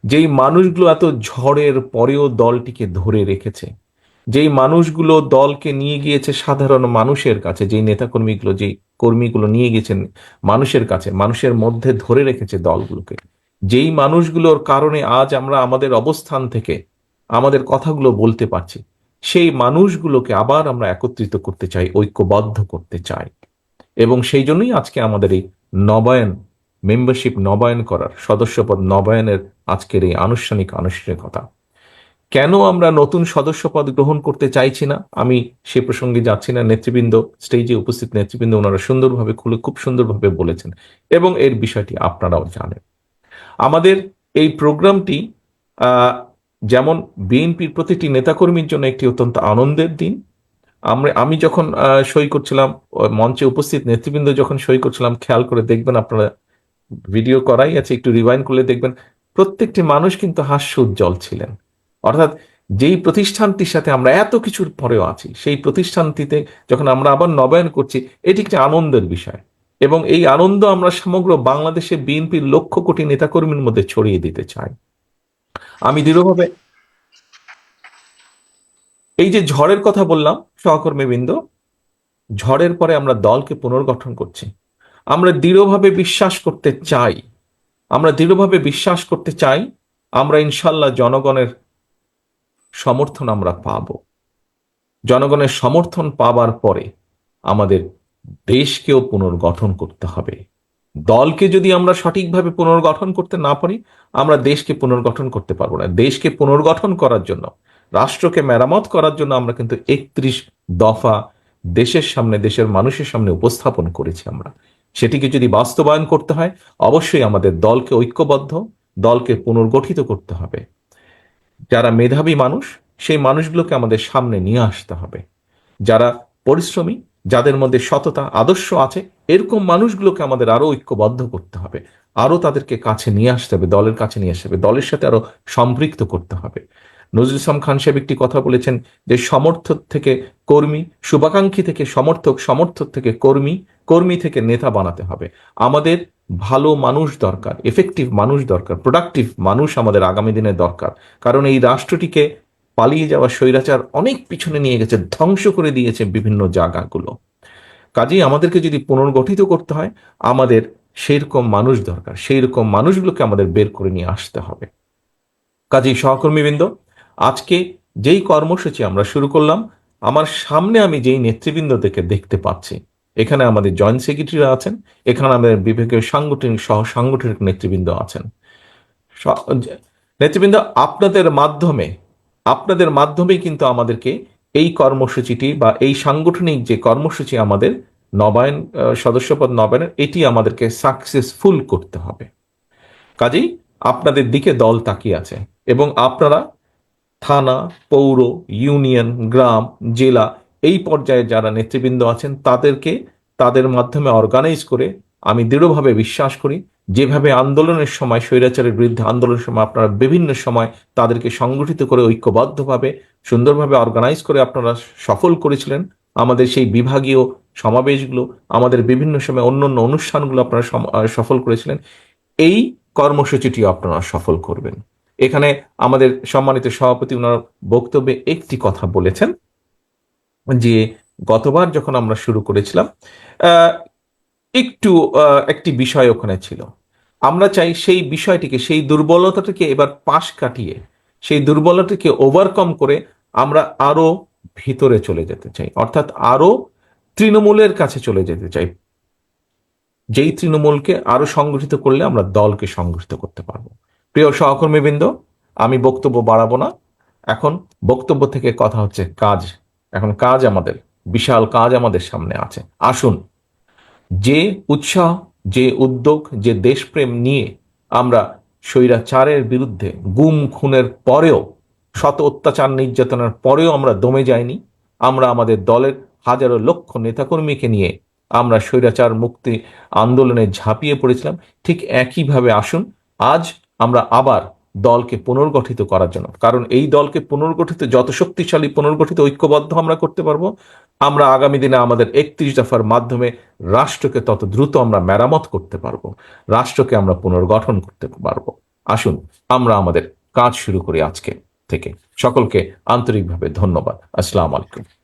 যেই মানুষগুলো এত ঝড়ের পরেও দলটিকে ধরে রেখেছে, যেই মানুষগুলো দলকে নিয়ে গিয়েছে সাধারণ মানুষের কাছে, যেই নেতাকর্মীগুলো, যেই কর্মীগুলো নিয়ে গেছেন মানুষের কাছে, মানুষের মধ্যে ধরে রেখেছে দলগুলোকে, যেই মানুষগুলোর কারণে আজ আমরা আমাদের অবস্থান থেকে আমাদের কথাগুলো বলতে পারছি, সেই মানুষগুলোকে আবার আমরা একত্রিত করতে চাই, ঐক্যবদ্ধ করতে চাই। এবং সেই জন্যই আজকে আমাদের এই নবায়ন, মেম্বারশিপ নবায়ন করার, সদস্যপদ নবায়নের আজকের এই আনুষ্ঠানিক আনুষ্ঠানিকতা। কেন আমরা নতুন সদস্যপদ গ্রহণ করতে চাইছি না আমি সে প্রসঙ্গে যাচ্ছি না। নেতৃবৃন্দ, স্টেজে উপস্থিত নেতৃবৃন্দ ওনারা সুন্দরভাবে খুব সুন্দরভাবে বলেছেন, এবং এর বিষয়টি আপনারাও জানেন। আমাদের এই প্রোগ্রামটি আহ, যেমন বিএনপির প্রতিটি নেতাকর্মীর জন্য একটি অত্যন্ত আনন্দের দিন। আমি যখন সই করছিলাম, মঞ্চে উপস্থিত নেতৃবৃন্দ যখন সই করছিলাম, খেয়াল করে দেখবেন আপনারা, ভিডিও করাই আছে, একটু রিওয়াইন্ড করলে দেখবেন প্রত্যেকটি মানুষ কিন্তু হাস্য উজ্জ্বল ছিলেন। অর্থাৎ যেই প্রতিষ্ঠানটির সাথে আমরা এত কিছুর পরেও আছি, সেই প্রতিষ্ঠানটিতে যখন আমরা আবার নবায়ন করছি, এটি একটি আনন্দের বিষয়। এবং এই আনন্দ আমরা সমগ্র বাংলাদেশে বিএনপির লক্ষ কোটি নেতাকর্মীর মধ্যে ছড়িয়ে দিতে চাই। আমি দৃঢ়ভাবে, এই যে ঝড়ের কথা বললাম সহকর্মীবৃন্দ, ঝড়ের পরে আমরা দলকে পুনর্গঠন করছি। আমরা দৃঢ়ভাবে বিশ্বাস করতে চাই, আমরা দৃঢ়ভাবে বিশ্বাস করতে চাই, আমরা ইনশাল্লাহ জনগণের সমর্থন আমরা পাব। জনগণের সমর্থন পাবার পরে আমাদের দেশকেও পুনর্গঠন করতে হবে। দলকে যদি আমরা সঠিকভাবে পুনর্গঠন করতে না পারি, আমরা দেশকে পুনর্গঠন করতে পারবো না। দেশকে পুনর্গঠন করার জন্য, রাষ্ট্রকে মেরামত করার জন্য আমরা কিন্তু 31 দফা দেশের সামনে, দেশের মানুষের সামনে উপস্থাপন করেছি আমরা। সেটিকে যদি বাস্তবায়ন করতে হয়, অবশ্যই আমাদের দলকে ঐক্যবদ্ধ, দলকে পুনর্গঠিত করতে হবে। যারা মেধাবী মানুষ, সেই মানুষগুলোকে আমাদের সামনে নিয়ে আসতে হবে। যারা পরিশ্রমী, যাদের মধ্যে সততা আদর্শ আছে, এরকম মানুষগুলোকে আমাদের আরো ঐক্যবদ্ধ করতে হবে, আরো তাদেরকে কাছে নিয়ে আসতে হবে, দলের কাছে নিয়ে আসতে হবে, দলের সাথে আরো সম্পৃক্ত করতে হবে। নজরুল ইসলাম খান সাহেব একটি কথা বলেছেন যে সমর্থক থেকে কর্মী, শুভাকাঙ্ক্ষী থেকে সমর্থক, সমর্থক থেকে কর্মী, কর্মী থেকে নেতা বানাতে হবে। আমাদের ভালো মানুষ দরকার, এফেক্টিভ মানুষ দরকার, প্রোডাক্টিভ মানুষ আমাদের আগামী দিনে দরকার। কারণ এই রাষ্ট্রটিকে পালিয়ে যাওয়া স্বৈরাচার অনেক পিছনে নিয়ে গেছে, ধ্বংস করে দিয়েছে বিভিন্ন জায়গাগুলো। কাজেই আমাদেরকে যদি পুনর্গঠিত করতে হয়, আমাদের সেই রকম মানুষ দরকার, সেই রকম মানুষগুলোকে আমাদের বের করে নিয়ে আসতে হবে। কাজেই সহকর্মীবৃন্দ, আজকে যেই কর্মসূচি আমরা শুরু করলাম, আমার সামনে আমি যেই নেতৃবৃন্দদেরকে দেখতে পাচ্ছি, এখানে আমাদের জয়েন্ট সেক্রেটারিরা আছেন, এখানে আমাদের বিভাগীয় সাংগঠনিক সহ সাংগঠনিক নেতৃবৃন্দ আছেন। স- নেতৃবৃন্দ, আপনাদের মাধ্যমেই কিন্তু আমাদেরকে এই কর্মসূচিটি বা এই সাংগঠনিক যে কর্মসূচি আমাদের নবায়ন, সদস্যপদ নবায়নের, এটি আমাদেরকে সাকসেসফুল করতে হবে। কাজেই আপনাদের দিকে দল তাকিয়ে আছে, এবং আপনারা থানা, পৌর, ইউনিয়ন, গ্রাম, জেলা, এই পর্যায়ে যারা নেতৃবৃন্দ আছেন তাদেরকে তাদের মাধ্যমে অর্গানাইজ করে, আমি দৃঢ়ভাবে বিশ্বাস করি, যেভাবে আন্দোলনের সময়, স্বৈরাচারের বিরুদ্ধে আন্দোলনের সময় আপনারা বিভিন্ন সময় তাদেরকে সংগঠিত করে ঐক্যবদ্ধভাবে সুন্দরভাবে অর্গানাইজ করে আপনারা সফল করেছিলেন, আমাদের সেই বিভাগীয় সমাবেশগুলো, আমাদের বিভিন্ন সময় অন্য অন্য অনুষ্ঠানগুলো আপনারা সফল করেছিলেন, এই কর্মসূচিটি আপনারা সফল করবেন। এখানে আমাদের সম্মানিত সভাপতি ওনার বক্তব্যে একটি কথা বলেছেন যে গতবার যখন আমরা শুরু করেছিলাম, আহ, একটু একটি বিষয় ওখানে ছিল। আমরা চাই সেই বিষয়টিকে, সেই দুর্বলতাটিকে এবার পাশ কাটিয়ে, সেই দুর্বলতাকে ওভারকাম করে আমরা আরো ভিতরে চলে যেতে চাই, অর্থাৎ আরো তৃণমূলের কাছে চলে যেতে চাই। যেই তৃণমূলকে আরো সংগঠিত করলে আমরা দলকে সংগঠিত করতে পারবো। প্রিয় সহকর্মীবৃন্দ, আমি বক্তব্য বাড়াবো না। এখন বক্তব্য থেকে কথা হচ্ছে কাজ। এখন কাজ, আমাদের বিশাল কাজ আমাদের সামনে আছে। আসুন, যে উৎসাহ, যে উদ্যোগ, যে দেশপ্রেম নিয়ে আমরা স্বৈরাচারের বিরুদ্ধে, গুম খুনের পরেও, শত অত্যাচার নির্যাতনের পরেও আমরা দমে যাইনি। আমরা আমাদের দলের হাজারো লক্ষ নেতাকর্মীকে নিয়ে আমরা স্বৈরাচার মুক্তি আন্দোলনে ঝাঁপিয়ে পড়েছিলাম। ঠিক একইভাবে আসুন, আজ আমরা আবার দলকে পুনর্গঠিত করার জন্য, কারণ এই দলকে পুনর্গঠিত, যত শক্তিশালী পুনর্গঠিত ঐক্যবদ্ধ আমরা করতে পারবো, আমরা আগামী দিনে আমাদের 31 দফার মাধ্যমে রাষ্ট্রকে তত দ্রুত আমরা মেরামত করতে পারবো, রাষ্ট্রকে আমরা পুনর্গঠন করতে পারবো। আসুন আমরা আমাদের কাজ শুরু করি আজকে থেকে। সকলকে আন্তরিকভাবে ধন্যবাদ। আসসালামু আলাইকুম।